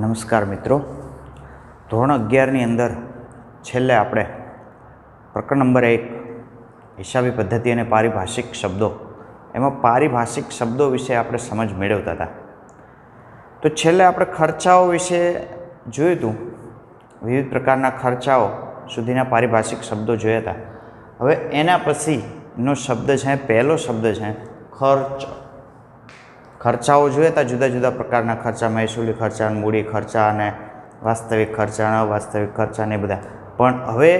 નમસ્કાર મિત્રો, ધોરણ 11ની અંદર છેલ્લે આપણે પ્રકરણ નંબર 1 હિસાબી પદ્ધતિ અને પારિભાષિક શબ્દો, એમાં પારિભાષિક શબ્દો વિશે આપણે સમજ મેળવતા હતા. તો છેલ્લે આપણે ખર્ચાઓ વિશે જોયું હતું, વિવિધ પ્રકારના ખર્ચાઓ સુધીના પારિભાષિક શબ્દો જોયા હતા. હવે એના પછીનો શબ્દ છે, પહેલો શબ્દ છે ખર્ચ. ખર્ચાઓ જોયા હતા, જુદા જુદા પ્રકારના ખર્ચા, મહેસૂલી ખર્ચા, મૂડી ખર્ચા અને વાસ્તવિક ખર્ચા, અવાસ્તવિક ખર્ચા ને બધા. પણ હવે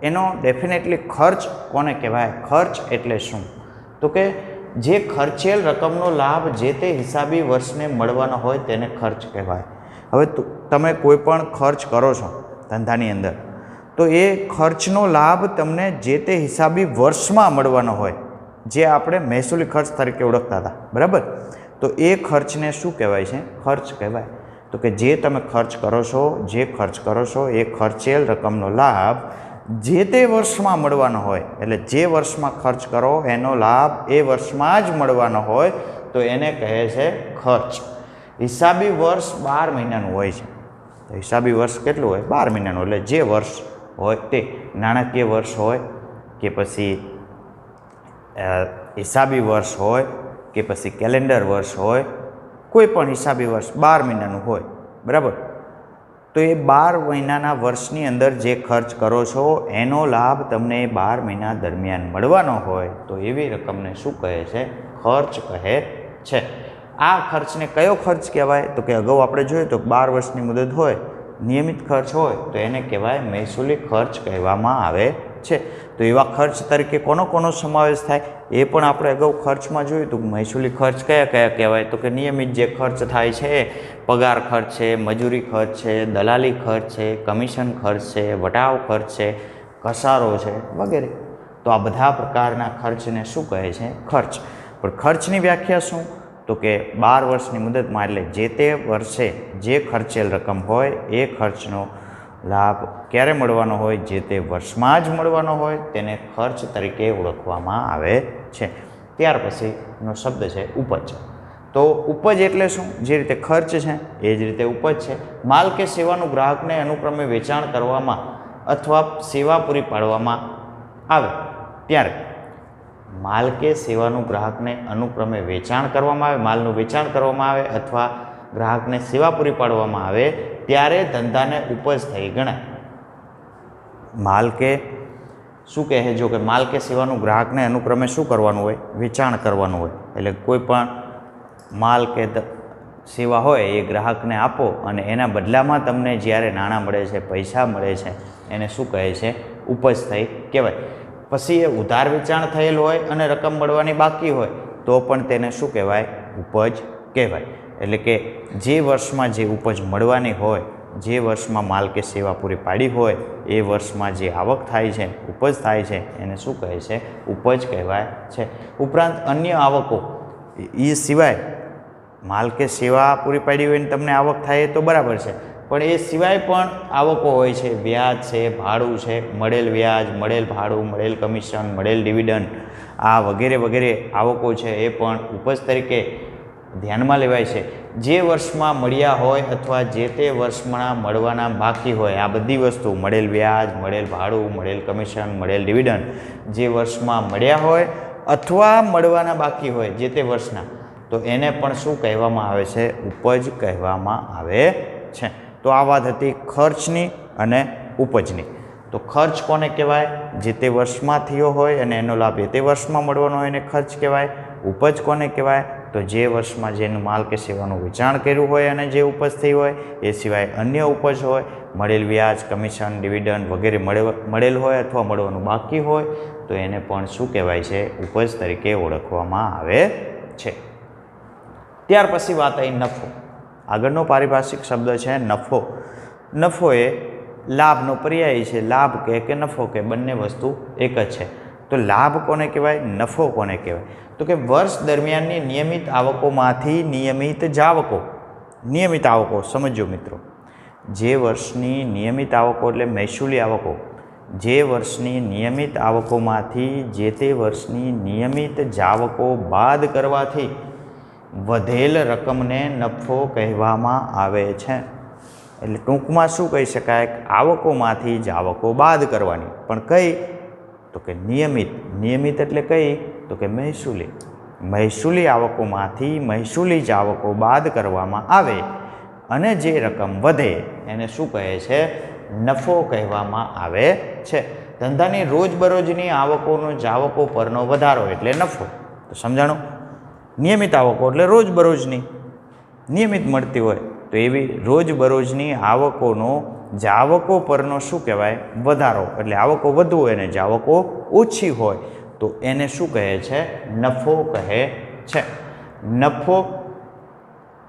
એનો ડેફિનેટલી ખર્ચ કોને કહેવાય? ખર્ચ એટલે શું? તો કે જે ખર્ચેલ રકમનો લાભ જે તે હિસાબી વર્ષને મળવાનો હોય તેને ખર્ચ કહેવાય. હવે તમે કોઈ પણ ખર્ચ કરો છો ધંધાની અંદર, તો એ ખર્ચનો લાભ તમને જે તે હિસાબી વર્ષમાં મળવાનો હોય, જે આપણે મહેસૂલી ખર્ચ તરીકે ઓળખતા હતા, બરાબર? તો એ ખર્ચને શું કહેવાય છે? ખર્ચ કહેવાય. તો કે જે તમે ખર્ચ કરો છો, જે ખર્ચ કરો છો એ ખર્ચેલ રકમનો લાભ જે તે વર્ષમાં મળવાનો હોય, એટલે જે વર્ષમાં ખર્ચ કરો એનો લાભ એ વર્ષમાં જ મળવાનો હોય, તો એને કહે છે ખર્ચ. હિસાબી વર્ષ 12 મહિનાનું હોય છે. તો હિસાબી વર્ષ કેટલું હોય? 12 મહિનાનું. એટલે જે વર્ષ હોય તે નાણાકીય વર્ષ હોય કે પછી હિસાબી વર્ષ હોય કે પછી કેલેન્ડર વર્ષ હોય, કોઈ પણ હિસાબી વર્ષ 12 મહિનાનું હોય, બરાબર? તો એ 12 મહિનાના વર્ષની અંદર જે ખર્ચ કરો છો એનો લાભ તમને 12 મહિના દરમિયાન મળવાનો હોય, તો એવી રકમને શું કહે છે? ખર્ચ કહે છે. આ ખર્ચને કયો ખર્ચ કહેવાય? તો કે અગાઉ આપણે જોયું તો 12 વર્ષની મુદત હોય, નિયમિત ખર્ચ હોય, તો એને કહેવાય મહેસૂલી ખર્ચ કહેવામાં આવે છે. તો એવા ખર્ચ તરીકે કોનો સમાવેશ થાય એ પણ આપણે અગાઉ ખર્ચમાં જોયું હતું. મહેસૂલી ખર્ચ કયા કયા કહેવાય? તો કે નિયમિત જે ખર્ચ થાય છે, પગાર ખર્ચ છે, મજૂરી ખર્ચ છે, દલાલી ખર્ચ છે, કમિશન ખર્ચ છે, વટાવ ખર્ચ છે, ઘસારો છે, વગેરે. તો આ બધા પ્રકારના ખર્ચને શું કહે છે? ખર્ચ. પણ ખર્ચની વ્યાખ્યા શું? તો કે 12 વર્ષની મુદતમાં, એટલે જે તે વર્ષે જે ખર્ચેલ રકમ હોય એ ખર્ચનો લાભ ક્યારે મળવાનો હોય? જે તે વર્ષમાં જ મળવાનો હોય, તેને ખર્ચ તરીકે ઓળખવામાં આવે છે. ત્યાર પછીનો શબ્દ છે ઉપજ. તો ઉપજ એટલે શું? જે રીતે ખર્ચ છે એ જ રીતે ઉપજ છે. માલ કે સેવાનું ગ્રાહકને અનુક્રમે વેચાણ કરવામાં અથવા સેવા પૂરી પાડવામાં આવે ત્યારે, માલ કે સેવાનું ગ્રાહકને અનુક્રમે વેચાણ કરવામાં આવે, માલનું વેચાણ કરવામાં આવે અથવા ગ્રાહકને સેવા પૂરી પાડવામાં આવે ત્યારે ધંધાને ઉપજ થઈ ગણાય. માલ કે શું કહે? જો કે માલ કે સેવાનું ગ્રાહકને અનુક્રમે શું કરવાનું હોય? વેચાણ કરવાનું હોય. એટલે કોઈ પણ માલ કે સેવા હોય એ ગ્રાહકને આપો અને એના બદલામાં તમને જ્યારે નાણાં મળે છે, પૈસા મળે છે, એને શું કહે છે? ઉપજ થઈ કહેવાય. પછી એ ઉધાર વેચાણ થયેલ હોય અને રકમ મળવાની બાકી હોય તો પણ તેને શું કહેવાય? ઉપજ કહેવાય. એટલે કે જે વર્ષમાં જે ઉપજ મળવાની હોય, જે વર્ષમાં માલ કે સેવા પૂરી પાડી હોય એ વર્ષમાં જે આવક થાય છે, ઉપજ થાય છે, એને શું કહે છે? ઉપજ કહેવાય છે. ઉપરાંત અન્ય આવકો એ સિવાય માલ કે સેવા પૂરી પાડી હોય ને તમને આવક થાય તો બરાબર છે, પણ એ સિવાય પણ આવકો હોય છે. વ્યાજ છે, ભાડું છે, મળેલ વ્યાજ, મળેલ ભાડું, મળેલ કમિશન, મળેલ ડિવિડન્ડ, આ વગેરે વગેરે આવકો છે એ પણ ઉપજ તરીકે ધ્યાનમાં લેવાય છે. જે વર્ષમાં મળ્યા હોય અથવા જે તે વર્ષમાં મળવાના બાકી હોય, આ બધી વસ્તુ, મળેલ વ્યાજ, મળેલ ભાડું, મળેલ કમિશન, મળેલ ડિવિડન્ડ, જે વર્ષમાં મળ્યા હોય અથવા મળવાના બાકી હોય જે તે વર્ષના, તો એને પણ શું કહેવામાં આવે છે? ઉપજ કહેવામાં આવે છે. તો આ વાત હતી ખર્ચની અને ઉપજની. તો ખર્ચ કોને કહેવાય? જે તે વર્ષમાં થયો હોય અને એનો લાભ એ તે વર્ષમાં મળવાનો હોય એને ખર્ચ કહેવાય. ઉપજ કોને કહેવાય? તો જે વર્ષમાં જેનું માલ કે સેવાનું વેચાણ કર્યું હોય અને જે ઉપજ થઈ હોય, એ સિવાય અન્ય ઉપજ હોય, મળેલ વ્યાજ, કમિશન, ડિવિડન્ડ વગેરે મળેલ હોય અથવા મળવાનું બાકી હોય, તો એને પણ શું કહેવાય છે? ઉપજ તરીકે ઓળખવામાં આવે છે. ત્યાર પછી વાત આવી નફો. આગળનો પારિભાષિક શબ્દ છે નફો. નફો એ લાભનો પર્યાય છે. લાભ કે નફો કે બંને વસ્તુ એક જ છે. તો લાભ કોને કહેવાય? નફો કોને કહેવાય? તો કે વર્ષ દરમિયાનની નિયમિત આવકોમાંથી નિયમિત જાવકો. નિયમિત આવકો સમજો મિત્રો, જે વર્ષની નિયમિત આવકો એટલે મહેસૂલી આવકો, જે વર્ષની નિયમિત આવકોમાંથી જે તે વર્ષની નિયમિત જાવકો બાદ કરવાથી વધેલ રકમને નફો કહેવામાં આવે છે. એટલે ટૂંકમાં શું કહી શકાય કે આવકોમાંથી જાવકો બાદ કરવાની, પણ કઈ? તો કે નિયમિત. નિયમિત એટલે કઈ? તો કે મહેસૂલી. મહેસૂલી આવકોમાંથી મહેસૂલી જાવકો બાદ કરવામાં આવે અને જે રકમ વધે એને શું કહે છે? નફો કહેવામાં આવે છે. ધંધાની રોજબરોજની આવકોનો જાવકો પરનો વધારો એટલે નફો. તો સમજાણું? નિયમિત આવકો એટલે રોજબરોજની નિયમિત મળતી હોય તો એવી રોજબરોજની આવકોનો જાવકો પરનો શું કહેવાય? વધારો. એટલે આવકો વધુ હોય ને જાવકો ઓછી હોય તો એને શું કહે છે? નફો કહે છે. નફો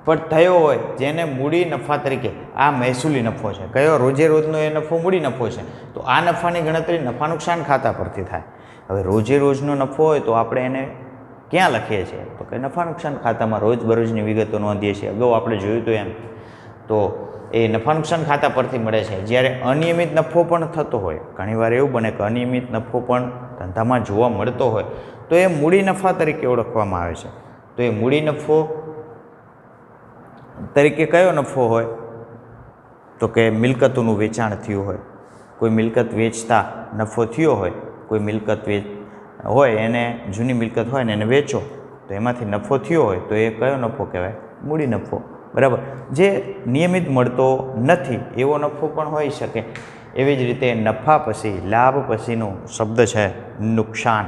પણ થયો હોય જેને મૂડી નફા તરીકે, આ મહેસૂલી નફો છે. કયો? રોજે રોજનો એ નફો મૂડી નફો છે. તો આ નફાની ગણતરી નફા નુકસાન ખાતા પરથી થાય. હવે રોજે રોજનો નફો હોય તો આપણે એને ક્યાં લખીએ છીએ? તો કે નફા નુકસાન ખાતામાં રોજબરોજની વિગતો નોંધીએ છીએ. અગાઉ આપણે જોયું હતું એમ. તો એ નફા નુકસાન ખાતા પરથી મળે છે. જ્યારે અનિયમિત નફો પણ થતો હોય, ઘણીવાર એવું બને કે અનિયમિત નફો પણ ધંધામાં જોવા મળતો હોય તો એ મૂડી નફા તરીકે ઓળખવામાં આવે છે. તો એ મૂડી નફો તરીકે કયો નફો હોય? તો કે મિલકતોનું વેચાણ થયું હોય. કોઈ મિલકત વેચતા નફો થયો હોય, કોઈ મિલકત હોય એને જૂની મિલકત હોય ને એને વેચો તો એમાંથી નફો થયો હોય તો એ કયો નફો કહેવાય? મૂડી નફો. બરાબર. જે નિયમિત મળતો નથી એવો નફો પણ હોઈ શકે. એવી જ રીતે નફા પછી લાભ પછીનો શબ્દ છે નુકસાન.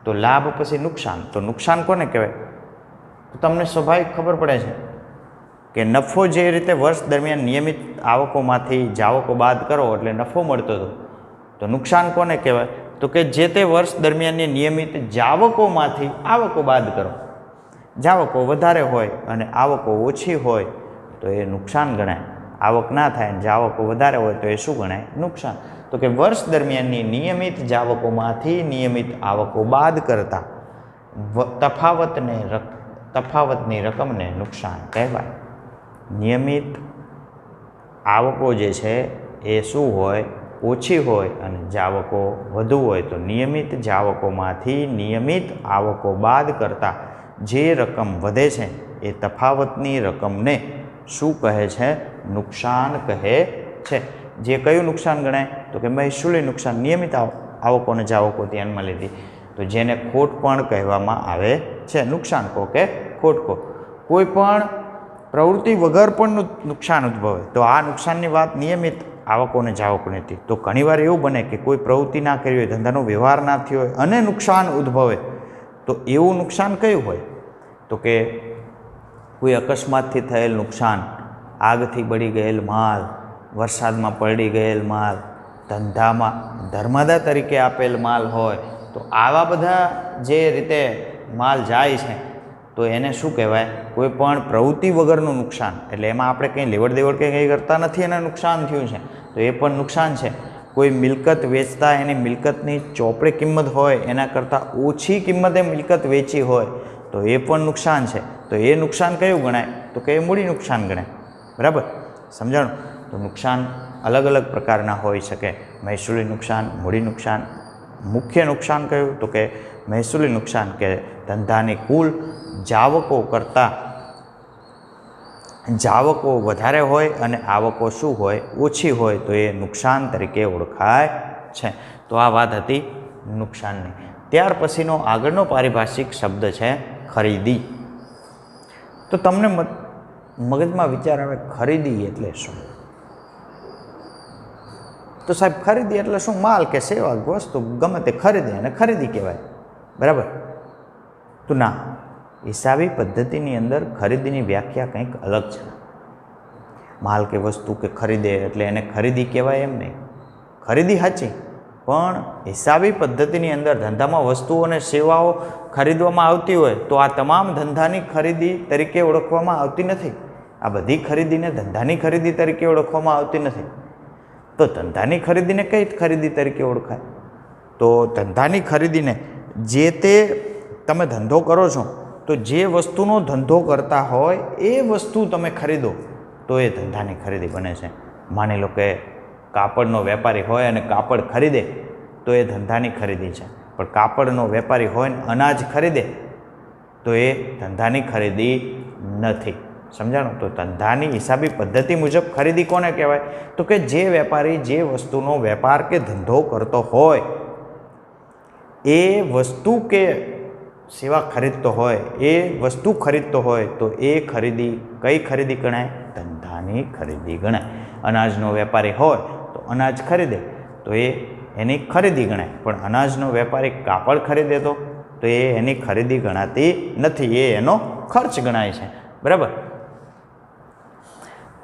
તો લાભ પછી નુકસાન. તો નુકસાન કોને કહેવાય? તો તમને સ્વાભાવિક ખબર પડે છે કે નફો જે રીતે વર્ષ દરમિયાન નિયમિત આવકોમાંથી જાવકો બાદ કરો એટલે નફો મળતો હતો, તો નુકસાન કોને કહેવાય? તો કે જે તે વર્ષ દરમિયાનની નિયમિત જાવકોમાંથી આવકો બાદ કરો. જાવકો વધારે હોય અને આવકો ઓછી હોય તો એ નુકસાન ગણાય. આવક ના થાય અને જાવકો વધારે હોય તો એ શું ગણાય? નુકસાન. તો કે વર્ષ દરમિયાનની નિયમિત જાવકોમાંથી નિયમિત આવકો બાદ કરતા તફાવતની રકમને નુકસાન કહેવાય. નિયમિત આવકો જે છે એ શું હોય? ઓછી હોય અને જાવકો વધુ હોય તો નિયમિત જાવકોમાંથી નિયમિત આવકો બાદ કરતાં જે રકમ વધે છે એ તફાવતની રકમને શું કહે છે? નુકસાન કહે છે. જે કયું નુકસાન ગણાય? તો કે મહેસૂલી નુકસાન. નિયમિત આવકો અને જાવકો ધ્યાનમાં લીધી તો જેને ખોટ પણ કહેવામાં આવે છે. નુકસાન કહો કે ખોટ કહો. કોઈ પણ પ્રવૃત્તિ વગર પણ નુકસાન ઉદ્ભવે તો આ નુકસાનની વાત નિયમિત આવકો અને જાવકોની હતી. તો ઘણીવાર એવું બને કે કોઈ પ્રવૃત્તિ ના કરી હોય, ધંધાનો વ્યવહાર ના થયો હોય અને નુકસાન ઉદ્ભવે તો એવું નુકસાન કયું હોય? તો કે કોઈ અકસ્માતથી થયેલ નુકસાન, આગથી બળી ગયેલ માલ, વરસાદમાં પલળી ગયેલ માલ, ધંધામાં ધર્માદા તરીકે આપેલ માલ હોય તો આવા બધા જે રીતે માલ જાય છે તો એને શું કહેવાય? કોઈ પણ પ્રવૃત્તિ વગરનું નુકસાન. એટલે એમાં આપણે કંઈ લેવડ દેવડ કંઈ કરતા નથી અને નુકસાન થયું છે તો એ પણ નુકસાન છે. કોઈ મિલકત વેચતા એની મિલકતની ચોપડી કિંમત હોય એના કરતાં ઓછી કિંમતે મિલકત વેચી હોય તો એ પણ નુકસાન છે. તો એ નુકસાન કયું ગણાય? તો કે એ મૂડી નુકસાન ગણાય. બરાબર. સમજાણું? તો નુકસાન અલગ અલગ પ્રકારના હોઈ શકે. મહેસૂલી નુકસાન, મૂડી નુકસાન. મુખ્ય નુકસાન કયું? તો કે મહેસૂલી નુકસાન કે ધંધાની કુલ જાવકો કરતાં જાવકો વધારે હોય અને આવકો શું હોય? ઓછી હોય તો એ નુકસાન તરીકે ઓળખાય છે. તો આ વાત હતી નુકસાનની. ત્યાર પછીનો આગળનો પારિભાષિક શબ્દ છે ખરીદી. તો તમને મગજમાં વિચાર આવે ખરીદી એટલે શું? તો સાહેબ ખરીદી એટલે શું? માલ કે સેવા વસ્તુ ગમે તે ખરીદે અને ખરીદી કહેવાય. બરાબર. તો ના, હિસાબી પદ્ધતિની અંદર ખરીદીની વ્યાખ્યા કંઈક અલગ છે. માલ કે વસ્તુ કે ખરીદે એટલે એને ખરીદી કહેવાય એમ નહીં. ખરીદી સાચી, પણ હિસાબી પદ્ધતિની અંદર ધંધામાં વસ્તુઓ અને સેવાઓ ખરીદવામાં આવતી હોય તો આ તમામ ધંધાની ખરીદી તરીકે ઓળખવામાં આવતી નથી. આ બધી ખરીદીને ધંધાની ખરીદી તરીકે ઓળખવામાં આવતી નથી. તો ધંધાની ખરીદીને કઈ ખરીદી તરીકે ઓળખાય? તો ધંધાની ખરીદીને જે તે તમે ધંધો કરો છો તો જે વસ્તુનો ધંધો કરતા હોય એ વસ્તુ તમે ખરીદો તો એ ધંધાની ખરીદી બને છે. માની લો કે કાપડનો વેપારી હોય અને કાપડ ખરીદે તો એ ધંધાની ખરીદી છે. પણ કાપડનો વેપારી હોય ને અનાજ ખરીદે તો એ ધંધાની ખરીદી નથી. સમજાણું? તો ધંધાની હિસાબી પદ્ધતિ મુજબ ખરીદી કોને કહેવાય? તો કે જે વેપારી જે વસ્તુનો વેપાર કે ધંધો કરતો હોય એ વસ્તુ કે સેવા ખરીદતો હોય, એ વસ્તુ ખરીદતો હોય તો એ ખરીદી કઈ ખરીદી ગણાય? ધંધાની ખરીદી ગણાય. અનાજનો વેપારી હોય તો અનાજ ખરીદે તો એ એની ખરીદી ગણાય, પણ અનાજનો વેપારી કાપડ ખરીદે તો એ એની ખરીદી ગણાતી નથી, એ એનો ખર્ચ ગણાય છે. બરાબર?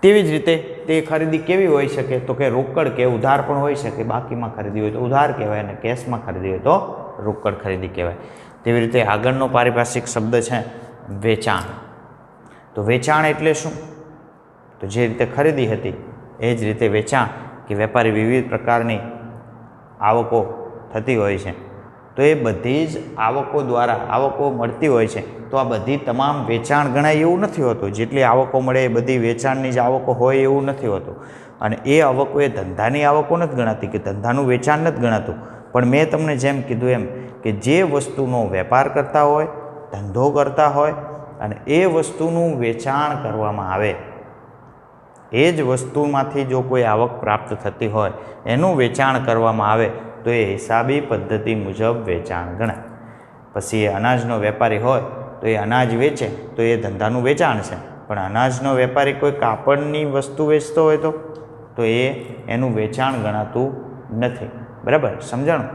તેવી જ રીતે તે ખરીદી કેવી હોઈ શકે? તો કે રોકડ કે ઉધાર પણ હોઈ શકે. બાકીમાં ખરીદી હોય તો ઉધાર કહેવાય અને કેશમાં ખરીદી હોય તો રોકડ ખરીદી કહેવાય. તેવી રીતે આગળનો પારિભાષિક શબ્દ છે વેચાણ. તો વેચાણ એટલે શું? તો જે રીતે ખરીદી હતી એ જ રીતે વેચાણ, કે વેપારી વિવિધ પ્રકારની આવકો થતી હોય છે તો એ બધી જ આવકો દ્વારા આવકો મળતી હોય છે તો આ બધી તમામ વેચાણ ગણાય એવું નથી હોતું. જેટલી આવકો મળે એ બધી વેચાણની જ આવકો હોય એવું નથી હોતું. અને એ આવકો એ ધંધાની આવકો નથી ગણાતી, કે ધંધાનું વેચાણ નથી ગણાતું. પણ મેં તમને જેમ કીધું એમ કે જે વસ્તુનો વેપાર કરતા હોય, ધંધો કરતા હોય અને એ વસ્તુનું વેચાણ કરવામાં આવે, એ જ વસ્તુમાંથી જો કોઈ આવક પ્રાપ્ત થતી હોય એનું વેચાણ કરવામાં આવે તો એ હિસાબી પદ્ધતિ મુજબ વેચાણ ગણાય. પછી અનાજનો વેપારી હોય તો એ અનાજ વેચે તો એ ધંધાનું વેચાણ છે. પણ અનાજનો વેપારી કોઈ કાપડની વસ્તુ વેચતો હોય તો એનું વેચાણ ગણાતું નથી. બરાબર? સમજાણું?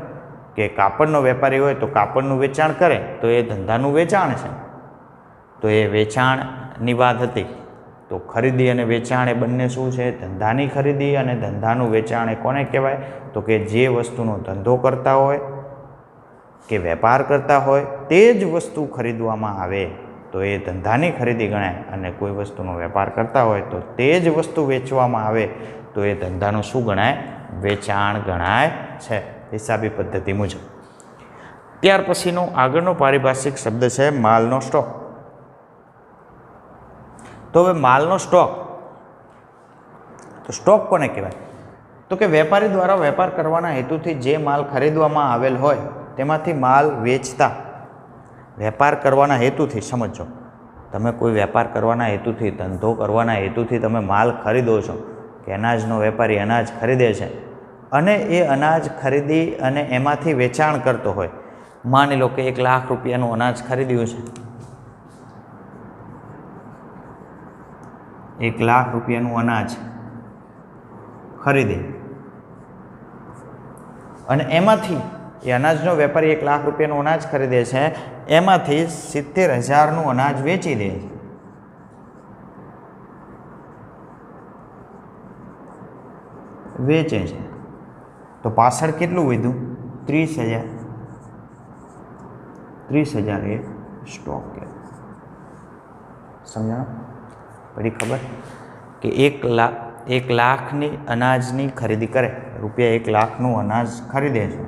કે કાપડનો વેપારી હોય તો કાપડનું વેચાણ કરે તો એ ધંધાનું વેચાણ છે. તો એ વેચાણની વાત હતી. તો ખરીદી અને વેચાણ એ બંને શું છે? ધંધાની ખરીદી અને ધંધાનું વેચાણ એ કોને કહેવાય? તો કે જે વસ્તુનો ધંધો કરતા હોય કે વેપાર કરતા હોય તે જ વસ્તુ ખરીદવામાં આવે તો એ ધંધાની ખરીદી ગણાય, અને કોઈ વસ્તુનો વેપાર કરતા હોય તો તે જ વસ્તુ વેચવામાં આવે તો એ ધંધાનું શું ગણાય? વેચાણ ગણાય છે હિસાબી પદ્ધતિ મુજબ. ત્યાર પછીનો આગળનો પારિભાષિક શબ્દ છે માલનો સ્ટોક. તો હવે માલનો સ્ટોક, તો સ્ટોક કોને કહેવાય? તો કે વેપારી દ્વારા વેપાર કરવાના હેતુથી જે માલ ખરીદવામાં આવેલ હોય તેમાંથી માલ વેચતા, વેપાર કરવાના હેતુથી, સમજો તમે કોઈ વેપાર કરવાના હેતુથી, ધંધો કરવાના હેતુથી તમે માલ ખરીદો છો, કે અનાજનો વેપારી અનાજ ખરીદે છે અને એ અનાજ ખરીદી અને એમાંથી વેચાણ કરતો હોય. માની લો કે 1 લાખ રૂપિયાનું અનાજ ખરીદ્યું છે, 1 લાખ રૂપિયાનું અનાજ ખરીદે અને એમાંથી એ અનાજનો વેપારી 1 લાખ રૂપિયાનું અનાજ ખરીદે છે, એમાંથી 70,000નું અનાજ વેચી દે છે. વેચે છે તો પાછળ કેટલું વધ્યું? 30,000. 30,000 એ સ્ટોક કહેવાય. સમજાણું? પડી ખબર? કે 1 લાખની અનાજની ખરીદી કરે, રૂપિયા 1 લાખનું અનાજ ખરીદે છે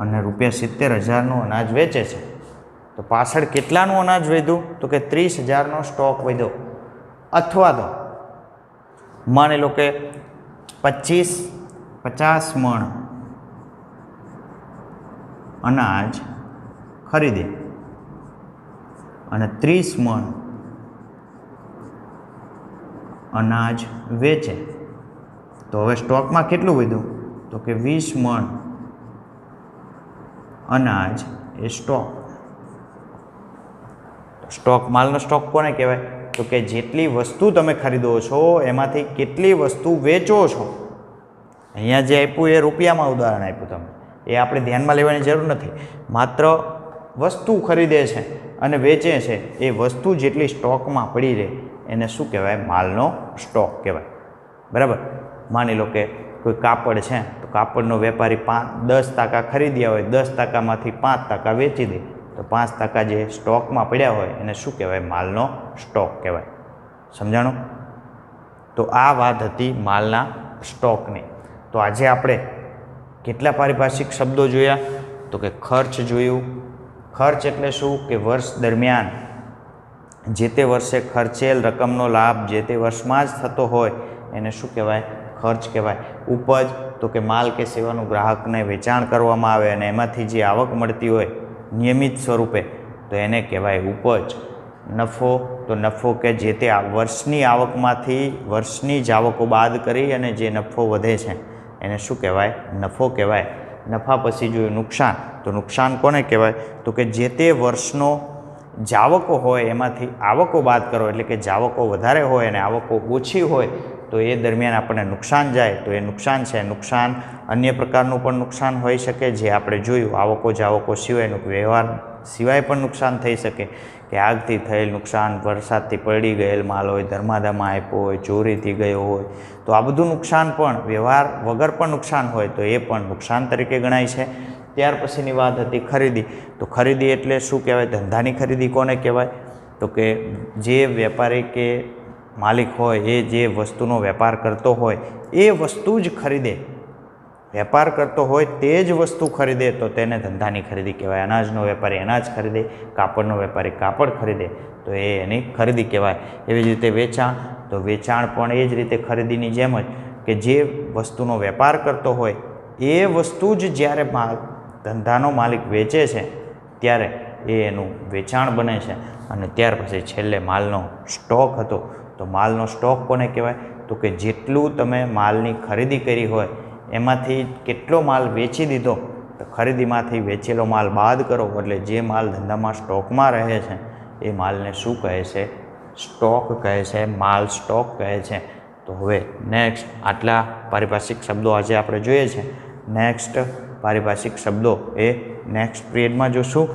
અને રૂપિયા 70,000નું અનાજ વેચે છે તો પાછળ કેટલાનું અનાજ વધ્યું? તો કે 30,000નો સ્ટોક વધ્યો. અથવા તો માની લો કે 50 મણ અનાજ ખરીદે અને 30 મણ અનાજ વેચે તો હવે સ્ટોકમાં કેટલું વધ્યું? તો કે 20 મણ અનાજ એ સ્ટોક. સ્ટોક, માલનો સ્ટોક કોને કહેવાય? તો કે જેટલી વસ્તુ તમે ખરીદો છો એમાંથી કેટલી વસ્તુ વેચો છો. અહીંયા જે આપ્યું એ રૂપિયામાં ઉદાહરણ આપ્યું તમે, એ આપણે ધ્યાનમાં લેવાની જરૂર નથી. માત્ર વસ્તુ ખરીદે છે અને વેચે છે એ વસ્તુ જેટલી સ્ટોકમાં પડી રહે એને શું કહેવાય? માલનો સ્ટોક કહેવાય. બરાબર? માની લો કે કોઈ કાપડ છે તો કાપડનો વેપારી 10% ખરીદ્યા હોય, 10%માંથી 5% વેચી દે તો 5% જે સ્ટોકમાં પડ્યા હોય એને શું કહેવાય? માલનો સ્ટોક કહેવાય. સમજાણું? તો આ વાત હતી માલના સ્ટોકની. તો આજે આપણે કેટલા પારિભાષિક શબ્દો જોયા? તો કે ખર્ચ જોયું. ખર્ચ એટલે શું? કે વર્ષ દરમિયાન જે તે વર્ષે ખર્ચેલ રકમનો લાભ જે તે વર્ષમાં જ થતો હોય એને શું કહેવાય? ખર્ચ કહેવાય. ઉપજ તો કે માલ કે સેવાનું ગ્રાહકને વેચાણ કરવામાં આવે અને એમાંથી જે આવક મળતી હોય નિયમિત સ્વરૂપે તો તો એને કહેવાય ઉપજ. નફો તો નફો કે જે તે વર્ષની આવકમાંથી વર્ષની જ આવકો બાદ કરી અને જે નફો વધે છે એને શું કહેવાય? નફો કહેવાય. નફા પછી જોયું નુકસાન, તો નુકસાન કોને કહેવાય? તો કે જે તે વર્ષનો જાવકો હોય એમાંથી આવકો બાદ કરો, એટલે કે જાવકો વધારે હોય અને આવકો ઓછી હોય તો એ દરમિયાન આપણને નુકસાન જાય, તો એ નુકસાન છે. નુકસાન અન્ય પ્રકારનું પણ નુકસાન હોઈ શકે, જે આપણે જોયું આવકો જાવકો સિવાયનું વ્યવહાર સિવાય પણ નુકસાન થઈ શકે, કે આગથી થયેલ નુકસાન, વરસાદથી પડી ગયેલ માલ હોય, ધર્માદામાં આપ્યો હોય, ચોરીથી ગયો હોય, તો આ બધું નુકસાન પણ વ્યવહાર વગર પણ નુકસાન હોય તો એ પણ નુકસાન તરીકે ગણાય છે. ત્યાર પછીની વાત હતી ખરીદી. તો ખરીદી એટલે શું કહેવાય? ધંધાની ખરીદી કોને કહેવાય? તો કે જે વેપારી કે માલિક હોય એ જે વસ્તુનો વેપાર કરતો હોય એ વસ્તુ જ ખરીદે, વેપાર કરતો હોય તે જ વસ્તુ ખરીદે તો તેને ધંધાની ખરીદી કહેવાય. અનાજનો વેપારી અનાજ ખરીદે, કાપડનો વેપારી કાપડ ખરીદે તો એ એની ખરીદી કહેવાય. એવી જ રીતે વેચાણ, તો વેચાણ પણ એ જ રીતે ખરીદીની જેમ જ કે જે વસ્તુનો વેપાર કરતો હોય એ વસ્તુ જ જ્યારે ધંધાનો માલિક વેચે છે ત્યારે એ એનું વેચાણ બને છે. અને ત્યાર પછી છેલ્લે માલનો સ્ટોક હતો. તો માલનો સ્ટોક કોને કહેવાય? તો કે જેટલું તમે માલની ખરીદી કરી હોય એમાંથી કેટલો માલ વેચી દીધો, તો ખરીદીમાંથી વેચેલો માલ બાદ કરો એટલે જે માલ ધંધામાં સ્ટોકમાં રહે છે એ માલને શું કહે છે? સ્ટોક કહે છે, માલ સ્ટોક કહે છે. તો હવે નેક્સ્ટ આટલા પારિભાષિક શબ્દો આજે આપણે જોઈએ છે. નેક્સ્ટ પારિભાષિક શબ્દો એ નેક્સ્ટ પિરિયડમાં જોશું.